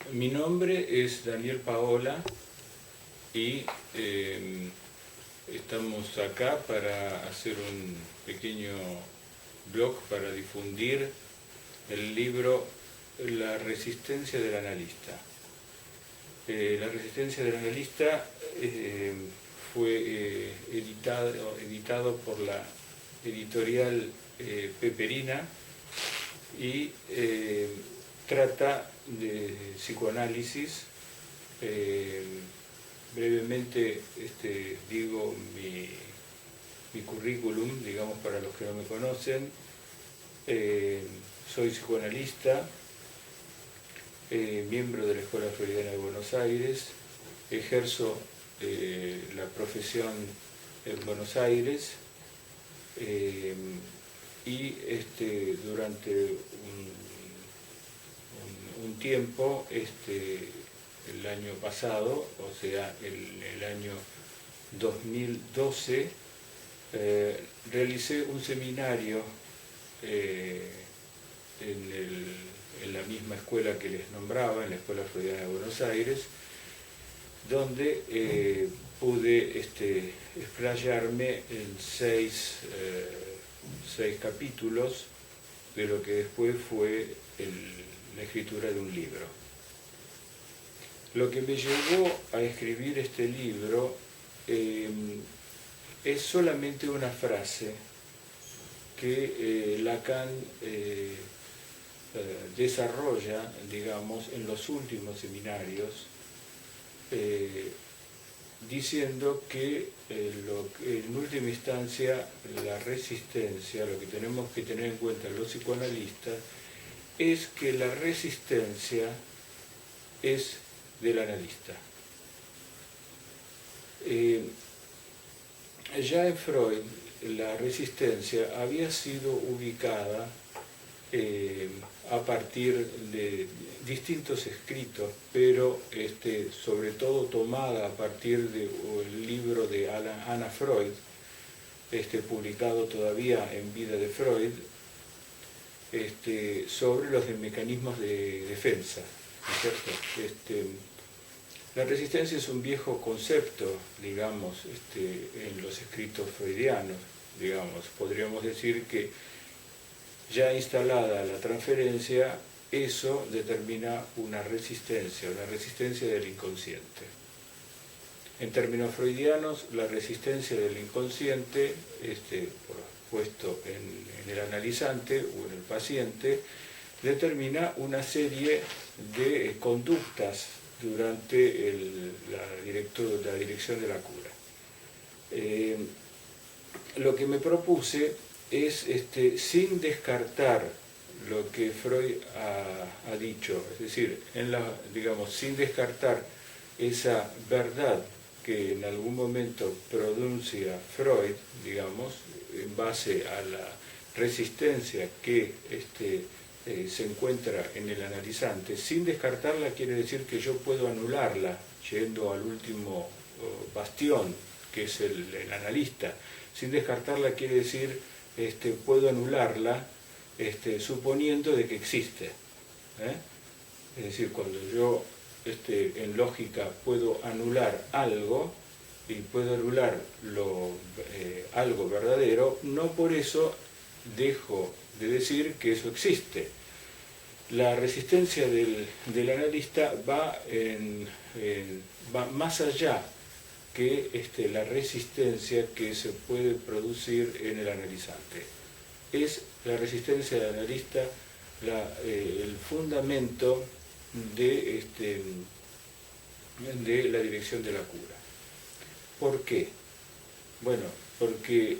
Mi nombre es Daniel Paola y estamos acá para hacer un pequeño blog para difundir el libro La resistencia del analista. La resistencia del analista fue editado por la editorial Peperina y trata de psicoanálisis. Brevemente digo mi currículum, digamos, para los que no me conocen. Soy psicoanalista, miembro de la Escuela Freudiana de Buenos Aires, ejerzo la profesión en Buenos Aires y durante un tiempo, el año pasado, o sea, el año 2012, realicé un seminario en la misma escuela que les nombraba, en la Escuela Freudiana de Buenos Aires, donde pude explayarme en seis capítulos de lo que después fue la escritura de un libro. Lo que me llevó a escribir este libro es solamente una frase que Lacan desarrolla, digamos, en los últimos seminarios, diciendo que en última instancia la resistencia, lo que tenemos que tener en cuenta los psicoanalistas, es que la resistencia es del analista. Ya en Freud la resistencia había sido ubicada a partir de distintos escritos, pero sobre todo tomada a partir del libro de Anna Freud, publicado todavía en vida de Freud, sobre los mecanismos de defensa, ¿no es cierto? La resistencia es un viejo concepto, digamos, en los escritos freudianos, digamos. Podríamos decir que ya instalada la transferencia, eso determina una resistencia del inconsciente. En términos freudianos, la resistencia del inconsciente, puesto en el analizante o en el paciente, determina una serie de conductas durante la dirección de la cura. Lo que me propuse es, sin descartar lo que Freud ha dicho, es decir, digamos, sin descartar esa verdad que en algún momento pronuncia Freud, digamos, en base a la resistencia que se encuentra en el analizante. Sin descartarla quiere decir que yo puedo anularla, yendo al último bastión, que es el analista. Sin descartarla quiere decir puedo anularla suponiendo de que existe. Es decir, cuando yo en lógica puedo anular algo, y puedo anular algo verdadero, no por eso dejo de decir que eso existe. La resistencia del analista va más allá que la resistencia que se puede producir en el analizante. Es la resistencia del analista el fundamento de la dirección de la cura. ¿Por qué? Bueno, porque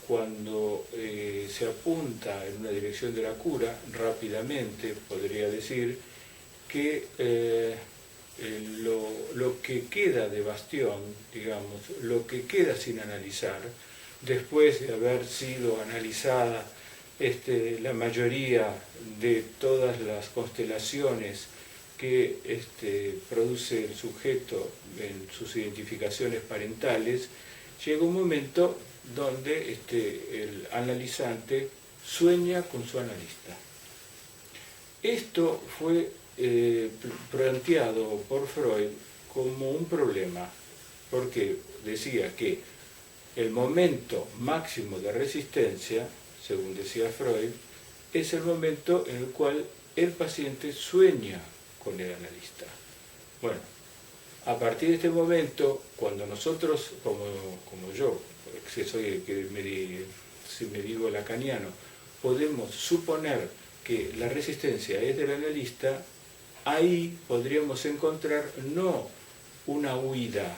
cuando se apunta en una dirección de la cura, rápidamente podría decir que lo que queda de bastión, digamos, lo que queda sin analizar, después de haber sido analizada la mayoría de todas las constelaciones que produce el sujeto en sus identificaciones parentales, llega un momento donde el analizante sueña con su analista. Esto fue planteado por Freud como un problema, porque decía que el momento máximo de resistencia, según decía Freud, es el momento en el cual el paciente sueña con el analista. Bueno, a partir de este momento, cuando nosotros, como yo, que soy el que si me digo lacaniano, podemos suponer que la resistencia es del analista, ahí podríamos encontrar no una huida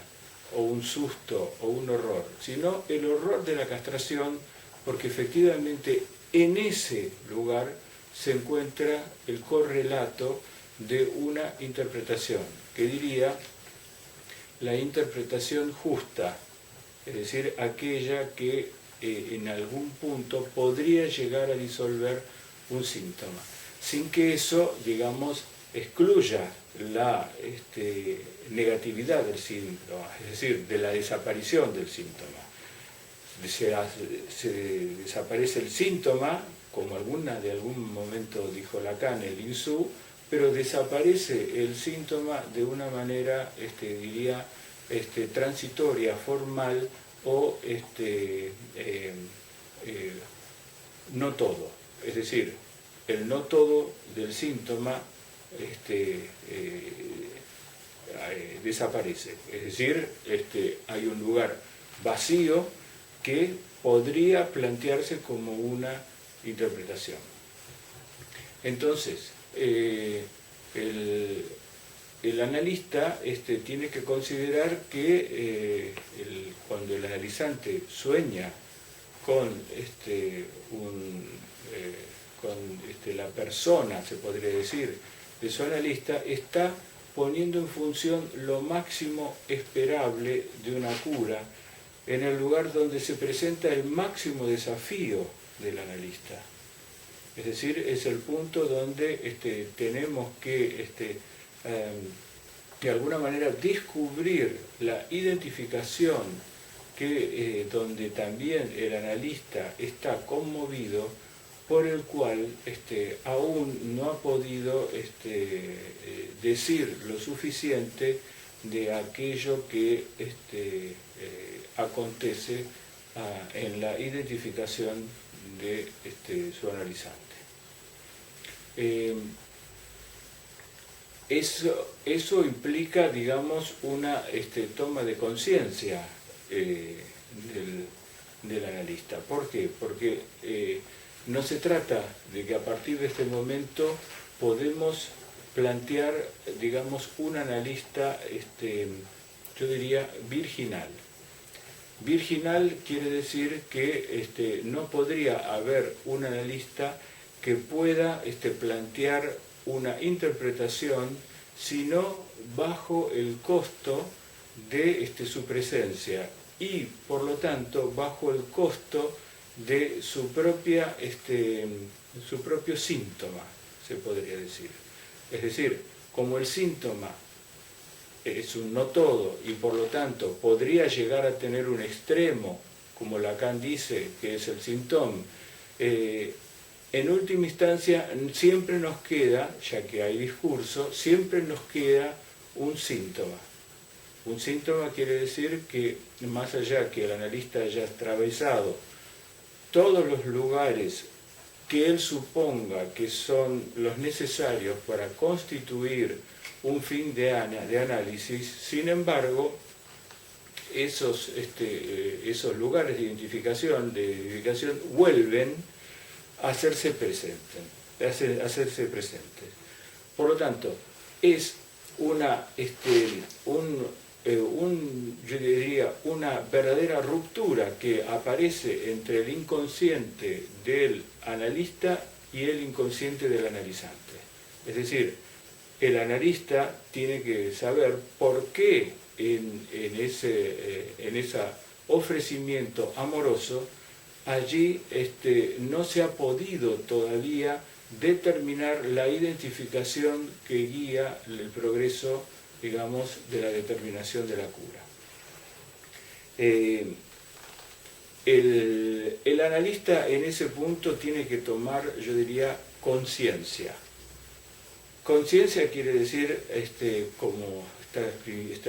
o un susto o un horror, sino el horror de la castración, porque efectivamente en ese lugar se encuentra el correlato de una interpretación, que diría la interpretación justa, es decir, aquella que en algún punto podría llegar a disolver un síntoma, sin que eso, digamos, excluya la negatividad del síntoma, es decir, de la desaparición del síntoma. Se desaparece el síntoma, como de algún momento dijo Lacan, el insú, pero desaparece el síntoma de una manera, diría, transitoria, formal o no todo. Es decir, el no todo del síntoma desaparece. Es decir, hay un lugar vacío que podría plantearse como una interpretación. Entonces, el analista la que considerar que cuando el analizante sueña con, la persona, se podría decir, de su analista, está poniendo en función lo máximo esperable de una cura en el lugar donde se presenta el máximo desafío del analista. Es decir, es el punto donde tenemos que, de alguna manera, descubrir la identificación donde también el analista está conmovido, por el cual aún no ha podido decir lo suficiente de aquello que acontece en la identificación de su analizante. Eso implica, digamos, una toma de conciencia del analista. ¿Por qué? Porque no se trata de que a partir de este momento podemos plantear, digamos, un analista, yo diría, virginal. Virginal quiere decir que no podría haber un analista que pueda plantear una interpretación, sino bajo el costo de su presencia y, por lo tanto, bajo el costo de su propio síntoma, se podría decir. Es decir, como el síntoma es un no todo y por lo tanto podría llegar a tener un extremo, como Lacan dice, que es el síntoma, en última instancia siempre nos queda, ya que hay discurso, siempre nos queda un síntoma. Un síntoma quiere decir que más allá que el analista haya atravesado todos los lugares que él suponga que son los necesarios para constituir un fin de análisis, sin embargo, esos lugares de identificación vuelven a hacerse presentes. Por lo tanto, es yo diría, una verdadera ruptura que aparece entre el inconsciente del analista y el inconsciente del analizante. Es decir, el analista tiene que saber por qué en ese ofrecimiento amoroso allí no se ha podido todavía determinar la identificación que guía el progreso, digamos, de la determinación de la cura. El analista en ese punto tiene que tomar, yo diría, conciencia conciencia quiere decir, como está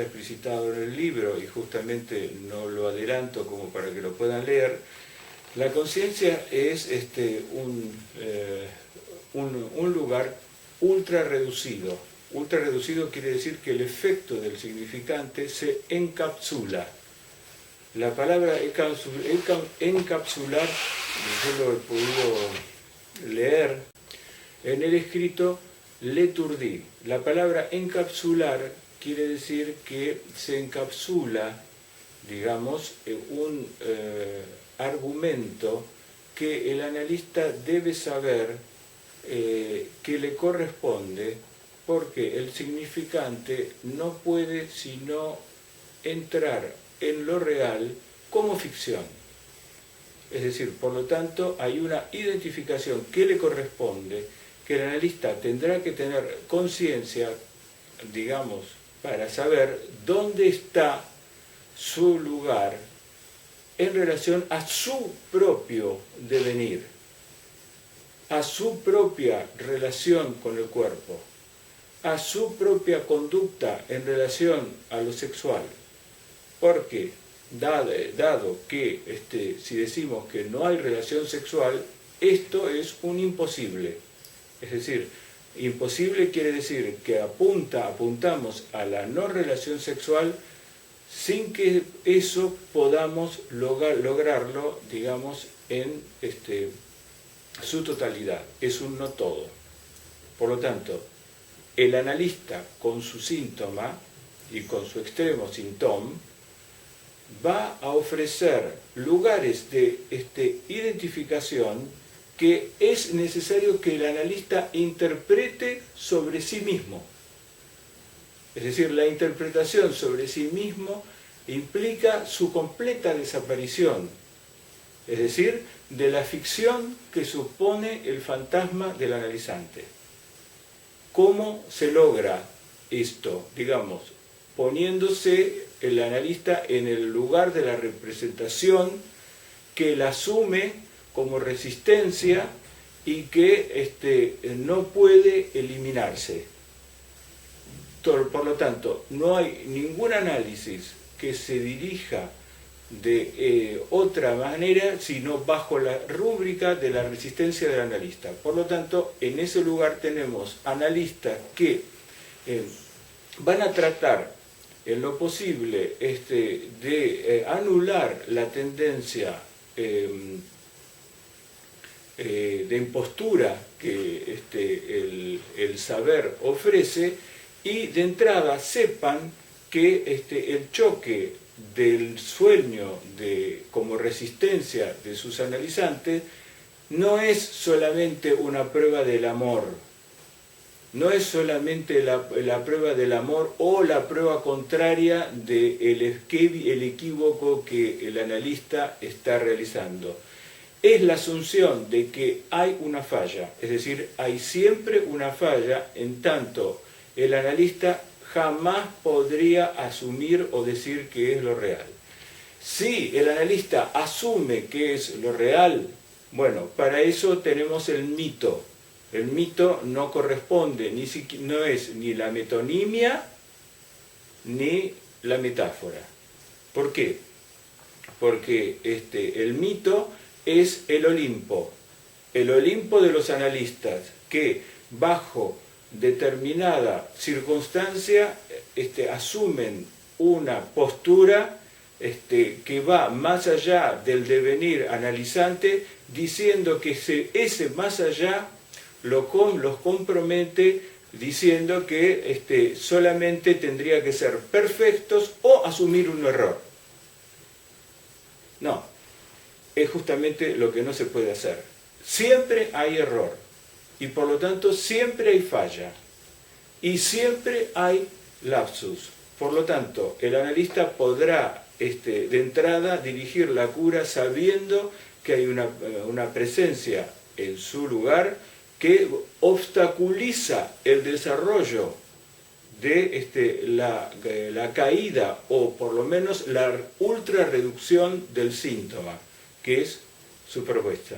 explicitado en el libro, y justamente no lo adelanto como para que lo puedan leer, la conciencia es un lugar ultra reducido. Ultra reducido quiere decir que el efecto del significante se encapsula. La palabra encapsular, yo lo he podido leer en el escrito l'étourdi. La palabra encapsular quiere decir que se encapsula, digamos, un argumento que el analista debe saber que le corresponde, porque el significante no puede sino entrar en lo real como ficción. Es decir, por lo tanto, hay una identificación que le corresponde, que el analista tendrá que tener conciencia, digamos, para saber dónde está su lugar en relación a su propio devenir, a su propia relación con el cuerpo, a su propia conducta en relación a lo sexual. Porque, dado que si decimos que no hay relación sexual, esto es un imposible. Es decir, imposible quiere decir que apuntamos a la no relación sexual sin que eso podamos lograrlo, digamos, en su totalidad. Es un no todo. Por lo tanto, el analista con su síntoma y con su extremo síntoma va a ofrecer lugares de identificación que es necesario que el analista interprete sobre sí mismo. Es decir, la interpretación sobre sí mismo implica su completa desaparición, es decir, de la ficción que supone el fantasma del analizante. ¿Cómo se logra esto? Digamos, poniéndose el analista en el lugar de la representación que él asume como resistencia y que no puede eliminarse. Por lo tanto, no hay ningún análisis que se dirija de otra manera sino bajo la rúbrica de la resistencia del analista. Por lo tanto, en ese lugar tenemos analistas que van a tratar en lo posible de anular la tendencia de impostura que el saber ofrece, y de entrada sepan que el choque del sueño como resistencia de sus analizantes no es solamente una prueba del amor, no es solamente la prueba del amor o la prueba contraria del equívoco que el analista está realizando. Es la asunción de que hay una falla, es decir, hay siempre una falla, en tanto el analista jamás podría asumir o decir que es lo real. Si el analista asume que es lo real, bueno, para eso tenemos el mito. El mito no corresponde, no es ni la metonimia ni la metáfora. ¿Por qué? Porque el mito es el Olimpo de los analistas, que bajo determinada circunstancia asumen una postura que va más allá del devenir analizante, diciendo que ese más allá los compromete, diciendo que solamente tendría que ser perfectos o asumir un error. No, es justamente lo que no se puede hacer. Siempre hay error, y por lo tanto siempre hay falla, y siempre hay lapsus. Por lo tanto, el analista podrá de entrada dirigir la cura sabiendo que hay una presencia en su lugar que obstaculiza el desarrollo de la caída, o por lo menos la ultra reducción del síntoma, que es su propuesta.